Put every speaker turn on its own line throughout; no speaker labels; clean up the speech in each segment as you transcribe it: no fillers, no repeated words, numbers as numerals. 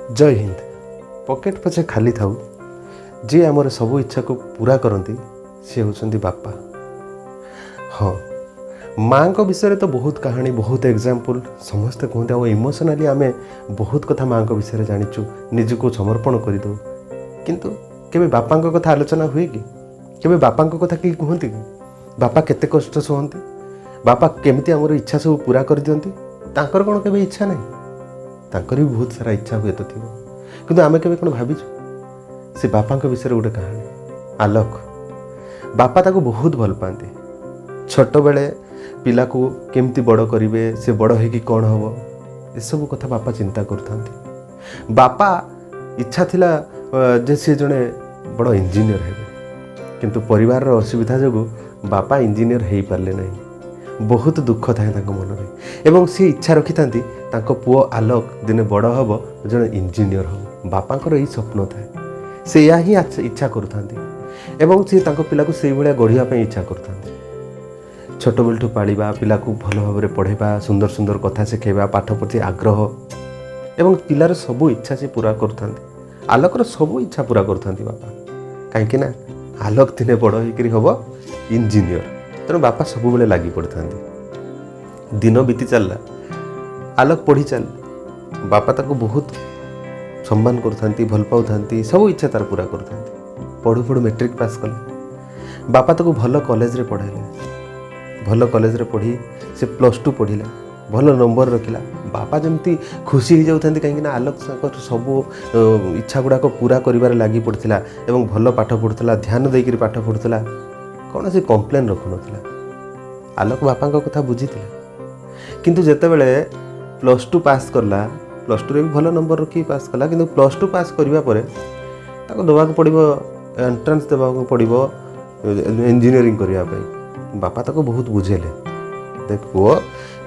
जय हिंद। पॉकेट पछे खाली थाऊ जी आमर सब इच्छा को पूरा करती सी होती बापा। हाँ, माँ को विषय तो बहुत कहानी बहुत एग्जाम्पल समस्ते कहते आ इमोशनाली आम बहुत कथा माँ को विषय जाचु निज को समर्पण करदे किंतु केवे बापा कथा आलोचना हुए कि केवे बापा कथा कि कहते कि बापा केते कष्ट सहती बापा केमती आमर इच्छा सब पूरा कर दियंती तांकर कौन केवे इच्छा नहीं तांकर भी बहुत सारा इच्छा हुए तो थी किंतु आमे केवे कौन भाविचु से बापा विषय गोटे कहानी आलोक बापा ताको बहुत भल पाते छोट बेले पिला को केमती बड़ करेंगे से बड़ होगी कौन हम ये सब कथा बापा चिंता करते बापा इच्छा थिला जे सी जड़े बड़ इंजीनियर हे किंतु परिवार असुविधा जो बापा इंजीनियर हो पारे नहीं बहुत दुख थाए मन में एवं सी इच्छा रखी था पुओ आलोक दिने बड़ हम जड़े इंजीनियर हो बापांकर यही स्वप्न थाए से या ही इच्छा करुँच एवं सी पिला को से भाया गढ़ापी इच्छा करुँच छोट बेलू पाड़ा पिला को भल भाव में पढ़ेबा सुंदर सुंदर कथा शिखेबा पाठ प्रति आग्रह एवं पिलार सबू इच्छा से पूरा करुँ आलोकर सबू इच्छा पूरा करुँ बापा कहीं आलोक दिने बड़ हम इंजीनियर तेणु बापा सब बेले लगी पड़ता दिन बीती चलला आलोक पढ़ी चल बापा ताको बहुत सम्मान करथांती भल पाउथांती सब इच्छा तार पूरा करथांती पढ़ू पढ़ू मैट्रिक पास कला बापा ताको भल कॉलेज रे पढ़ाइले भल कॉलेज रे पढ़ी से +2 पढ़िला भल नंबर रखिला बापा जमती खुशी हो जाउथांती कहीं आलोक सब इच्छा गुड़ाक पूरा करिवार लागी पड़थिला एवं भल पाठ पढ़ुथला ध्यान देकर पाठ पढ़ुथला कौन से कम्प्लेन रखु ना आलोक बापा कथा बुझी किंतु जेतेबेले +2 पास करला +2 रे भी भल नंबर रखी पास कला किंतु +2 पास करिवा परे ताको दबाक पड़िबो एंट्रेंस देबाक पड़िबो इंजीनियरिंग करिया पई बापा ताको बहुत बुझेले देख पुओ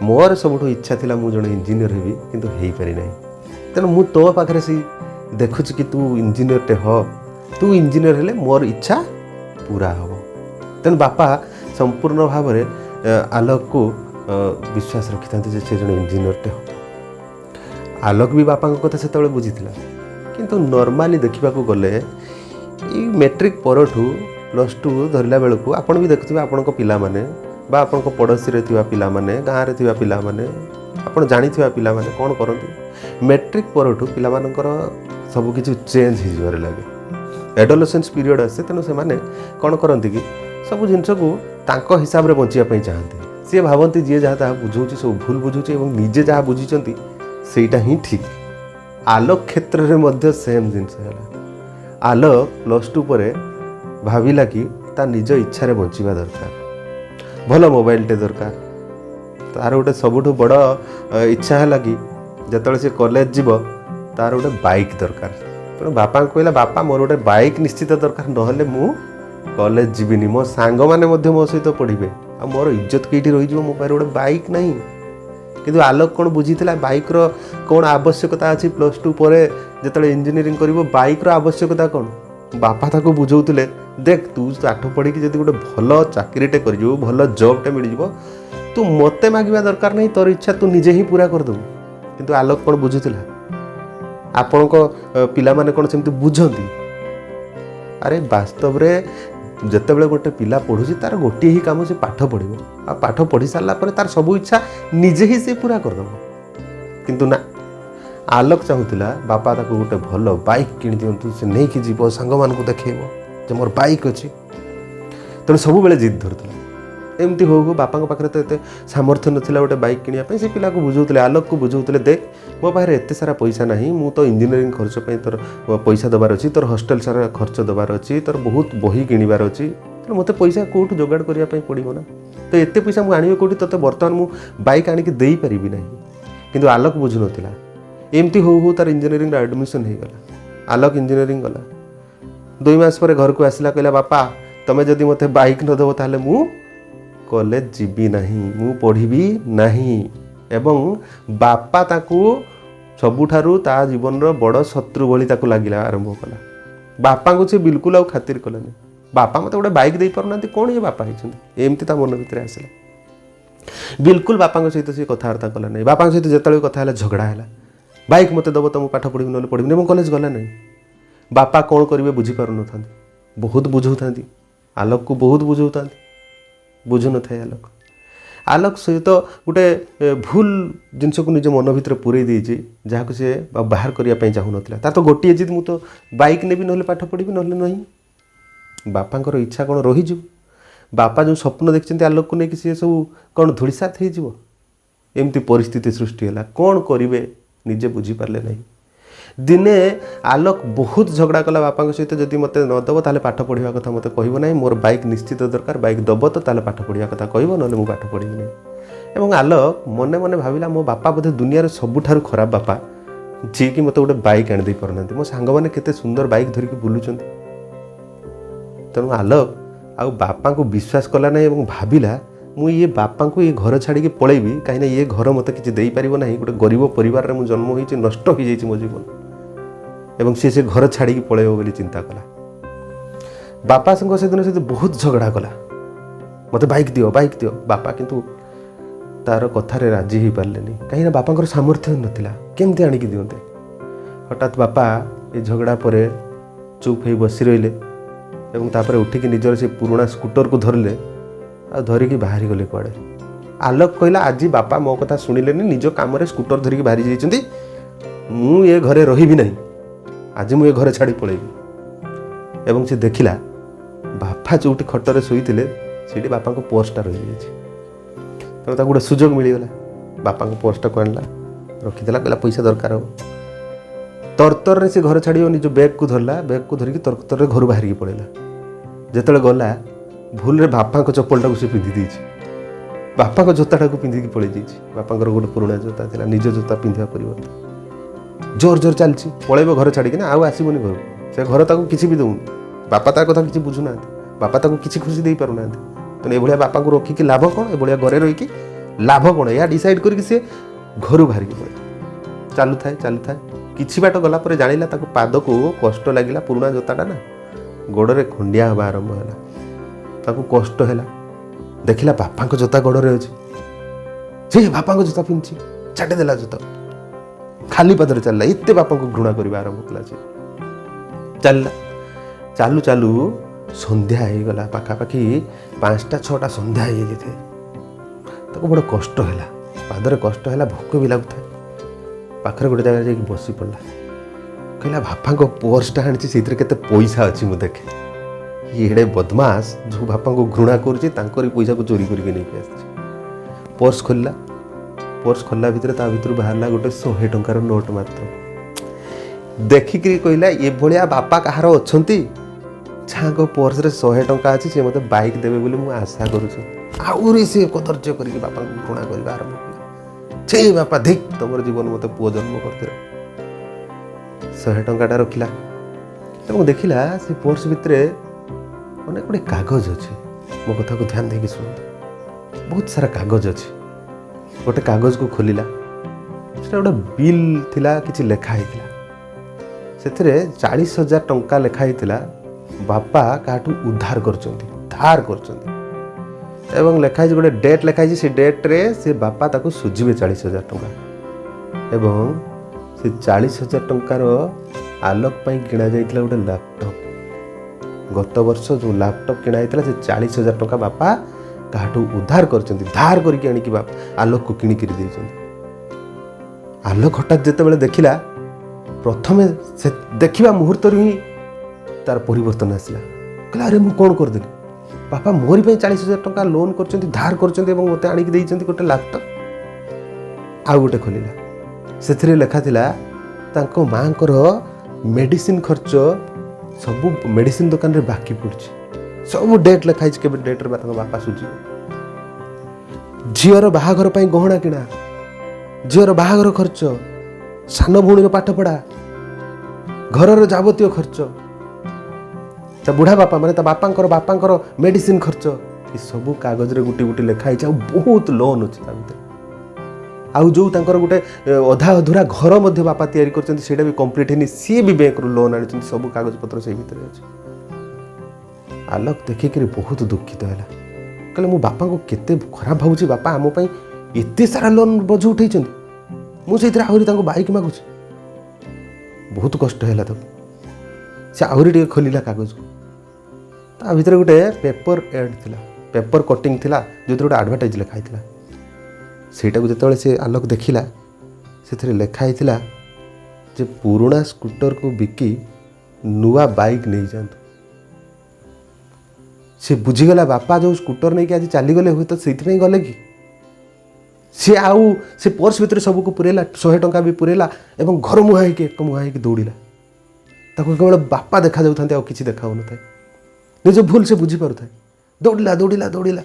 मोर सबुठ इच्छा थिला मु जने इंजीनियर हेबी किंतु हेई पारि नै तेन मु तो पाखरे सी देखुच कि तू इंजीनियर टे हो तू इंजीनियर हेले मोर इच्छा पूरा हो तेणु बापा संपूर्ण भाव में आलोक को विश्वास रखी था से जड़े इंजीनियर टे हो आलोक भी बापा कथा से बुझी किंतु नॉर्मली देखा गले मैट्रिक परठू +2 धरला बेलू आपड़ भी देखुए आपण पिला माने बा आपण पड़ोसी रे थिबा पिला माने गाँव रे थिबा पिला माने आपण जानिथिबा पिला माने कोन करंती मैट्रिक परठू पिला मानकर सब किछि चेंज हो जबार लागे एडोलेसेंस पीरियड आसे तेणु से माने कोन करंती कि सब जिनस को तांको हिसाब रे बंचिया चाहते सी भावती जी जहाँ बुझाऊँ सब भूल बुझुचे और निजे जहाँ बुझी सेटा ही ठीक आलोक क्षेत्र में मध्य सेम जिनस है आलोक +2 पर भाविला कि ता निज इच्छा रे बंचिबा दरकार भल मोबाइल टे दरकार तार गोटे सबुठ बड़ इच्छा है कि जिते से कॉलेज जीव तार गोटे बाइक दरकार तेणु बापा कहला बापा मोर गोटे बाइक निश्चित दरकार नहले मु कॉलेज जीविनी मो सांग माने मो सहित पढ़े आ मोर इज्जत कईटी रही मो पारे गोटे बाइक नहीं किंतु आलोक कौन बुझी बाइक रो कौन आवश्यकता अच्छी +2 पर जिते इंजीनियरिंग कर बाइक रो आवश्यकता कौन बापा ताको बुझाऊले देख तू पाठ पढ़ी जब गोटे भल चाकरीटे कर भल जॉबटे मिल तू मते मांगवा दरकार नहीं तोर इच्छा तू निजे ही पूरा करदेबू किंतु आलोक कौन बुझुला आपण पिला माने कौन सेमती बुझती अरे वास्तव रे जितेबाला गोटे पिला पढ़ुची तार गोटे ही काम से पाठ पढ़ो आ पाठ पढ़ी सारा तार सब इच्छा निजे ही से पूरा करदेव किंतु ना आलोक चाहूला बापा ताको गोटे भल बाइक किणी दिंतु से नहीं कि जीव सांग मान को देखेब जे मोर बाइक अच्छी तेणु सब बेले जिद धरुला एमती हो बापा पाखे तो ये सामर्थ्य नाला गोटे बाइक किणापी से पिला को बुझाऊे आलोक को बुझाऊे देख मो पाखे एत सारा पैसा ना मु तो इंजीनियरिंग खर्च पर तोर पैसा देवार अच्छी तोर हॉस्टेल सारा खर्च देवार अच्छी तोर बहुत बही किणवार अच्छी तो मत पैसा कौटू जोगाड़ करने पड़ो ना तो एत पैसा मुझे आने कौटी तो बर्तमान मु बाइक आणिक दे पारि ना कि आलोक बुझु ना एमती हो तार इंजीनियरिंग एडमिशन हो गला आलोक इंजीनियरिंग गला 2 मास पर घर को आसला कहला बापा तमें जदि मत बाइक न देव ताले मु कॉलेज जीवी नहीं मु पढ़ी नहीं एवं बापा ताकू सबुठारु ता जीवन रो बड़ शत्रु भली ताकू लागिला आरंभ कला बापा को से बिल्कुल आ खातिर कलानी बापा मत गोटे बाइक दे पारना कौन ये बापा होती एमती ता मन भितर आसला बिल्कुल बापा सहित सी कथबार्ता कला नहीं बापा सहित जिते कथा झगड़ा है बाइक मते दब तो मु पाठ पढ़ी ना पढ़ी नहीं कॉलेज गला नहीं बापा कौन करेंगे बुझीपार न था बहुत बुझाऊँ आलोक को बहुत बुझाऊँ बुझु न था आलोक सहित गोटे भूल जिनस को निज मन भितर पूरे देजी जहाँ सी बाहर करने चाहूँ ना तार तो गोटे जिद मुझे बाइक नेबी ना पाठ पढ़ी ना नहीं बापांकर इच्छा कौन रही बापा जो स्वप्न देखते आलोक को लेकिन सी सब कौन धूलिसात हो एमती परिस्थिति सृष्टि है कौन करेंगे निजे बुझीपारे ना दिने आलोक बहुत झगड़ा कला बापा सहित जदि मत नदब ताले पाठ पढ़ा कथा मत कह ना मोर बाइक निश्चित दरकार बाइक दब तो ताले पाठ पढ़ा कथा कह ना मुझे पाठ पढ़ी नहीं एवं आलोक मने मने भाविला मो बापा बोधे दुनिया सबुठार खराब बापा जी कि मत गोटे बाइक आनी पारना मो सांग मैंने केते सुंदर बाइक धरिकी बुलूं तेणु आलोक आ बापा को विश्वास कला ना भाविला मु ये बापा को ये घर छाड़ी पलैबी कहीं ये घर मत किसी दे पार ना गोटे गरीब परिवार में जन्म होती नष्ट हो जाए मो जीवन एवं सी घर छाड़ी पलैब बोली चिंता कला बापा से दिन से बहुत झगड़ा कला मत बाइक दियो बापा किंतु तार कथार राजी हो पारे कहीं बापा सामर्थ्य नाला केमती आणिक दिंते हठात बापा ये झगड़ा पर चुप हो बसी रही एवं तापर उठिकी निजर से पुराना स्कूटर को धरले आ धरिकी बाहरी गले कुआड़े आलोक कहला आज बापा मो कथा शुणिले निज काम स्कूटर धरिकी बाहरी जाइछन्ती मु ये घरे रही नहीं आज मु ये घर छाड़ी पलैबी एवं से देखिला बापा जोटी खटर शोईले से बापा को पर्सटा रही जाए तो गोटे सुजोग मिलगला बापा को पर्सटा को आणला रखीदेला कहला पैसा दरकार हो तरतर से घर छाड़ निज बैग को धरला बैग को धरिकी तरतर घर बाहर पड़ेगा जिते गला भूल रे बापा को चप्पलटा को पिंधि देछि बापा को जोताटा को पिंधिकी पड़े जाइए बापा गोटे पुराना जोता था निज जोता पिंधा परिवर्तन जोर जोर चलती पलैब घर छाड़ी ना आउ आसबनी घर से घर ताको किसी भी दौन बापा तार कथा किसी बुझुना बापा ताको किसी खुशी दे पारना तेणु ये बापा को रखिकी लाभ कौन ये घरे रहीकि लाभ कौन या डिसाइड करके सी घर बाहर पड़े चालू थाए किछि बाट गला पर जानिला ताको पाद को कष्ट लगिला पुराना जोताटा ना गोड़े खंडिया हवा आरंभ है ताको कष्ट है देखिला बापा को जोता गोड़े अच्छे जे बापा को जोता पिंधि छाटिदेला जोता खाली पादरे चलला एते बापा को घृणा करवा आरंभ कला चलला चालू चालू संध्या हो गला पाखापाखि 5टा 6टा संध्या हो जाए ताको बड़ कष्ट है पादरे कष्ट है भोक भी लगुता पाखरे गोटे जगह जाकि बसी पड़ा कहला बापा को पर्सटा आनी से केते पैसा अच्छी मुझे देखे ये बदमाश जो बापा को घृणा करुँचे पैसा को चोरी करके नहीं आस पर्स खोलला भितर बाहरला गोटे 100 टंकार नोट मात्र देखिक कहला ये भाया बापा कहार अच्छा छाँ पर्स रे 100 टंका अच्छी सी मत बाइक देवे बोली मुझे आशा करुँचे आहरी सी कदर्य करके बापा को घृणा करवा आरंभ कला छे बापा देख तुम जीवन मत पुओ जन्म करते 100 टंकाटा रखिला और देखिला से पर्स भितर अनेक गुड़े कागज अच्छे मो कथा को ध्यान देकी शुणु बहुत सारा कागज अच्छे गोटे कागज को खोलिला से गोटे बिल थिला किछि लेखा होता से 40,000 टंका लेखा होता बापा काठू उद्धार करचंती धार करचंती एवं लेखाई गोटे डेट लेखाई से डेट रे से बापा ताको सुझिबे 40,000 टंका एवं से 40,000 टंकार आलोक पाई किणा जाइतिला गोटे लैपटॉप गत वर्ष जो लैपटॉप किणा जाइतिला से 40,000 टंका बापा काठू उद्धार करचंती धार करके आनिकी बापा आलोक को किणी करी देइचंती आलोक हठात जेतेबेले देखिला प्रथमे से देखिबा मुहूर्त ही तार परिवर्तन आसला कहला अरे मु कोन कर देली बापा मोरी पे 40,000 टंका लोन करचंती धार करचंती एवं मते आनिकी देइचंती गोटे लैपटॉप आ गोटे खोलिला सेथिरे लेखा थिला तांको मांकर मेडिसिन खर्च सब मेडिसिन दुकान रे बाकी पड़ी सब डेट लिखाई केबे डेट रे बापा सुझी झीर बाहाघर पाई गहना किणा झीर बाहाघर खर्च सान भौणी पाठ पढ़ा घर जावतीय खर्च ता बुढ़ा बापा माने ता बापांकर मेडिसिन खर्च ये सब कागज रे गुटी गुटी लिखाई बहुत लोन अच्छे ता भीतर आउ जो तांकर गोटे अधा अधूरा घर मध्य बापा तैयारी करछन्ती सेटा भी कंप्लीट हेनी सी भी बैंक रो लोन आनी सब कागज पत्र से भीतर अछि आलोक देखिक बहुत दुखित है कहले मो बापा को केते खराब भावुची बापा आम एते सारा लोन बोझ उठे मुझे आहरी बाइक मागुची बहुत कष्ट है तो से आहरी टे खोलिला कागज को ता भीतर गोटे पेपर एड थिला पेपर कटिंग थिला जो गोटे आडभर्टाइज लिखाई थिला सेटा को जिते से आलोक देखिला से लिखाई थिला जे पुराना स्कूटर को बिकी नुआ बाइक नहीं जातु से बुझीगला बापा जो स्कूटर नहीं कि आज चलीगले हुए तो से गले कि सी आउ से पर्स भितर सबको पुरेला 100 टंका भी पुरेला एवं घर मुहां होकर एक मुहां होकर दौड़ा ताको केवल बापा देखा जाता कि देखा हो था निज भूल से बुझी पार था दौड़ा दौड़ा दौड़ा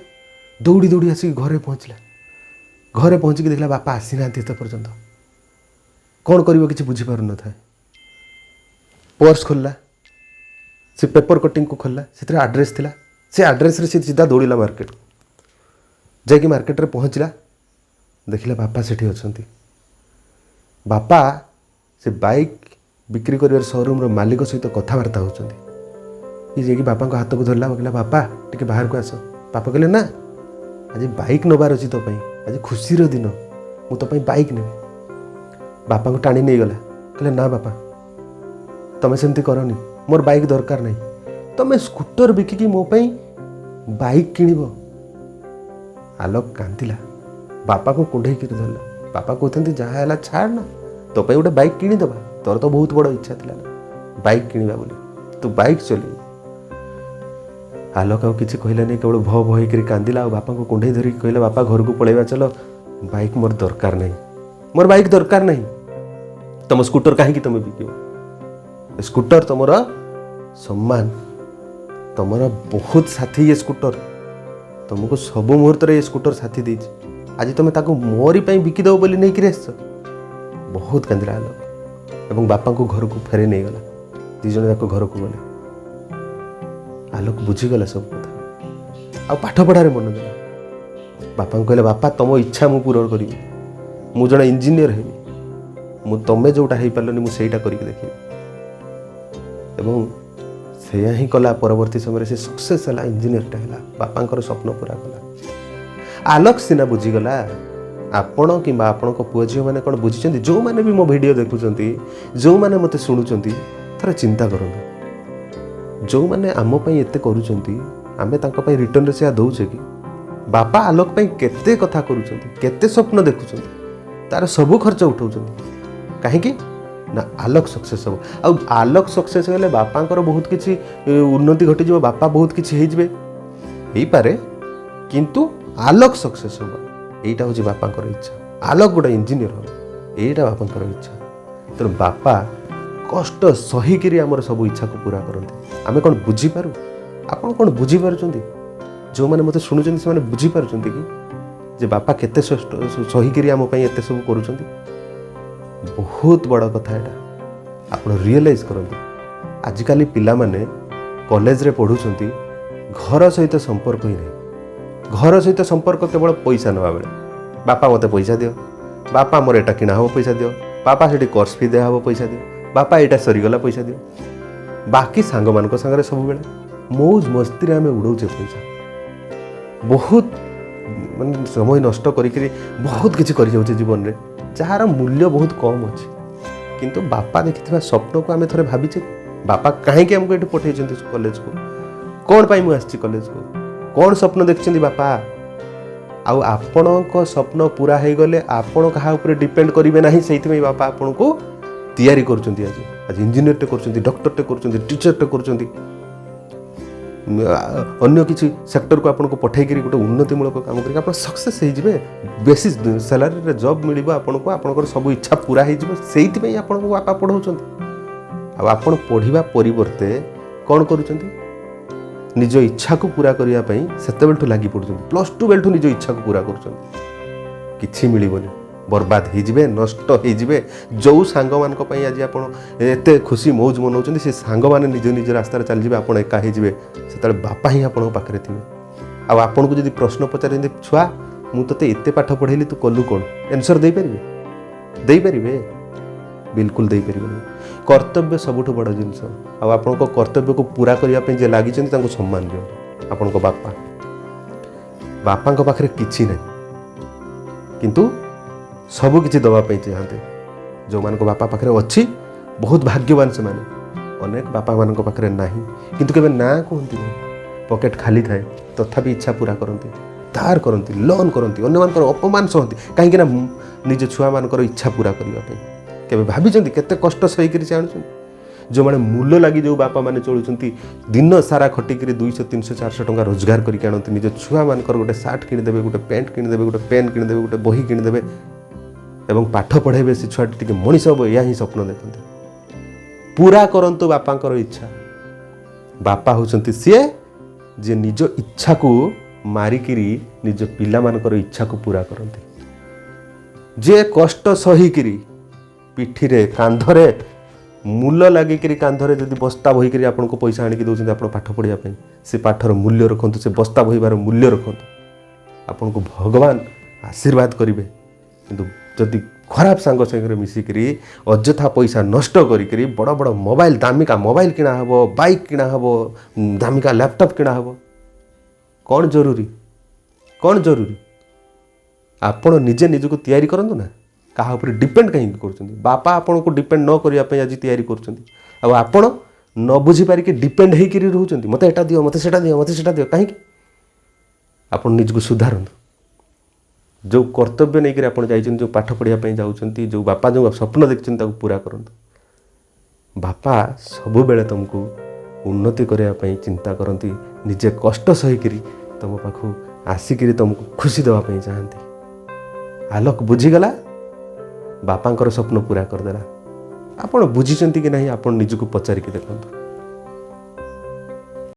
दौड़ी दौड़ी आसिक घरे पहुँचला घरे पहुँचिक देखला बापा आसी ना एत पर्यंत कौन कर कि बुझीपार न था पर्स खोलला से पेपर कटिंग को खोलला से आड्रेस थिला से आड्रेस रे सीधा दौड़ा मार्केट को जाकि मार्केट रे पहुँचला देखिला बापा सेठी अछंती बापा से बाइक बिक्री कर शोरूम रो मालिक सहित कथबार्ता होचंती ये बापा को हाथ को धरला कहला बापा टिके बाहर को आस बापा कहले ना आज बाइक नबार अच्छी तो आज खुशी दिन मु तो बाइक नेबी बापा को टाणी नहीं गला कहले ना बापा तमें सेमती करनी मोर बाइक दरकार नहीं तमें स्कूटर बिकिकी मो बाइक किणव आलोक कांदिला बापा को कुंडे धरला बापा कहते जहाँ है छाड़ ना तो गोटे बाइक किणीदबा तोर तो बहुत बड़ इच्छा थी बाइक किणवा बोली तू बाइक चल आलोक आउ किसी कहला नहीं केवल भो भो होकर कांदिला और बापा को कुंडे धरिक कहला बापा घर को पलैया चलो बाइक मोर दरकार नहीं मोर बाइक दरकार नहीं तुम स्कूटर कहीं तुम बिक स्कूटर तुमर सम्मान तुमर बहुत साथी ये स्कूटर तुमको सब मुहूर्त ये स्कूटर साथी देछि आज तुम ताको मोरी बिकिदेव बोली नहीं कि बहुत कांदिला आलोक एवं बापा को घर को फेरे नहीं गला दी जन जाक घर को गले आलोक बुझीगला सब कथा आ पाठ पढ़ारे मन देला बापा कहले बापा तुम इच्छा मु पूरण करी मु जन इंजीनियर हेबी मु तमे जोटा हे पारलनी मु सेटा करके देखी एवं सेया ही कला परवर्ती समय से सक्सेस हला इंजीनियरटा हला बापांकर स्वप्न पूरा कला आलोक सिना बुझीगला आपण कि आपण पुओ झील मैंने कौन बुझी जो मैंने भी मो वीडियो देखुंट जो मैंने मत शुणुंट थोड़ा चिंता करूँ जो मैंने आमपाई एत करें रिटर्न से दौचे कि बापा आलोक केते कथा केते स्वप्न देखुं तार सब खर्च उठाऊ कहीं ना आलोक सक्सेस हम आलोक सक्सेस हेले बापांकर बहुत किसी उन्नति घटी जो बापा बहुत किसी हो पारे किंतु आलोक सक्सेस हम यहीटा हूँ बापांकर इच्छा आलोक गोटे इंजीनियर हम यहीटा बापांकर इच्छा तेणु बापा कष्ट सहीकि आमर सब इच्छा को पूरा करते आमे कौन बुझीपारू आपड़ कौन बुझीपार जो मैंने मत शुणुं से बुझीपार कि जे बापा केते सहीकि आमपाई एत सब कर बहुत बड़ कथा यहाँ आप रियलाइज करते आजिकल पिला माने कॉलेज रे पढ़ुंट घर सहित संपर्क ही नहीं घर सहित संपर्क केवल पैसा नवा बेले बापा मते पैसा दियो बापा मोर एटा किना हम पैसा दियो बापा से कोर्स फी दिया हम पैसा दियो बापा एटा सरीगला पैसा दियो बाकी सांग मान सागर सब बेले मौज मस्ती आम उड़ौचे पैसा बहुत माने समय नष्ट करी बहुत किसी कर जीवन में जार मूल्य बहुत कम अच्छी किंतु बापा देखि स्वप्न को आम थे भावीचे बापा कहीं आमको ये पठे कॉलेज को कौन पाई मुझे कॉलेज को कौन स्वप्न देखते बापा आउ आपण स्वप्न पूरा हो गले आपण क्या डिपेंड करेंगे ना से बापा आपण को तैयारी कर आज इंजीनियर टे कर डॉक्टर टे कर टीचर टे कर अन्य किसी सेक्टर को आपको पठे गोटे उन्नतिमूलक काम कर सक्सेस हो बेसी सैलरी जॉब मिल आपको आप सब इच्छा पूरा हो आपको बापा पढ़ाऊँ आप पढ़ा परिवर्ते कौन कर निज इच्छा को पूरा करने से बेलू लगी पड़ुं +2 बेलू निज इच्छा को पूरा कर मिलबनी बर्बाद हो नष्ट हो जो सांग मान आज आप एत खुशी मौज मनाऊँ से सांग मैंने निज निज रास्तार चल आप एका से बापा ही आप पाखे थे आपन को जब प्रश्न पचार छुआ मुझे एत पाठ पढ़ेली तू कलु कौन आंसर दे पारे बिल्कुल दे पारे कर्तव्य सबुठ बड़ जिनस आपण कर्तव्य को पूरा करने लगी सम्मान दियो आपण बापा बापा पाखे किसी ना किंतु सब किसी दवाई चाहते जो मान बापा पाखे अच्छी बहुत भाग्यवान से अनेक बापा मान पाखे ना किंतु केबे ना कहती पकेट खाली थाए तथापि इच्छा पूरा करती धार करती लोन करती अन्य अपमान सहती कहीं निज छुआ मान इच्छा पूरा करने केबे भाभी केते कष्ट सहीकि से आणुछन जो मैंने मूल्य लगी जो बापा मैंने चलुँच दिन सारा खटिक 200 300 400 टंका रोजगार करके आणती निज छुआ मान गोटे सार्ट किणिदेवे गोटे पैंट किणिदेवे गोटे पेन किणिदेवे गोटे बही किणिदेवे एवं पाठ पढ़ेबे से छुआटी टिके मनीष हम या ही स्वप्न देखते पूरा करंतु बापांकर इच्छा बापा होचंती सी जे निज इच्छा को मारिकिरी निज पिला मानकर इच्छा को पूरा करते जे कष्ट सहीकिरी पिठी रे कांधरे मूल लगिकी कांधरे जदि बस्ता बहीकि आपको पैसा आनिक दौरान आप पाठ पढ़ापी से पाठर मूल्य रखु से बस्ता बहिबार मूल्य रखु आपन को भगवान आशीर्वाद करेंगे किंतु जदि खराब सांग संगे मिसिकी अଯଥା पैसा नष्ट करी बड़ बड़ मोबाइल दामिका मोबाइल किणा हे बाइक किणा हे दामिका लैपटॉप किणा हे कौन जरूरी आपण निजे निजक तैयारी करंतु ना कहा ऊपर डिपेंड कहीं कर बापा आपन को डिपेंड न करने आज तैयारी कर आपण न बुझी पारिक डिपेंड होकर रोच मत एटा दियो मत सेटा दियो मत सेटा दियो कहीं आप निजको सुधारतु जो कर्तव्य नहीं आप जो पाठ पढ़ापी जाऊँच जो बापा जो स्वप्न देखते पूरा करंतु बापा सबु बेले तुमको उन्नति करने चिंता करती निजे कष्ट सहीकि तुम पाखु आसिक तुमको खुशी देवाई चाहती आलोक बुझीगला बापांकर स्वप्न पूरा करदेला आपण बुझीचंती कि नहीं आपण निजको पचारिक देखंतु।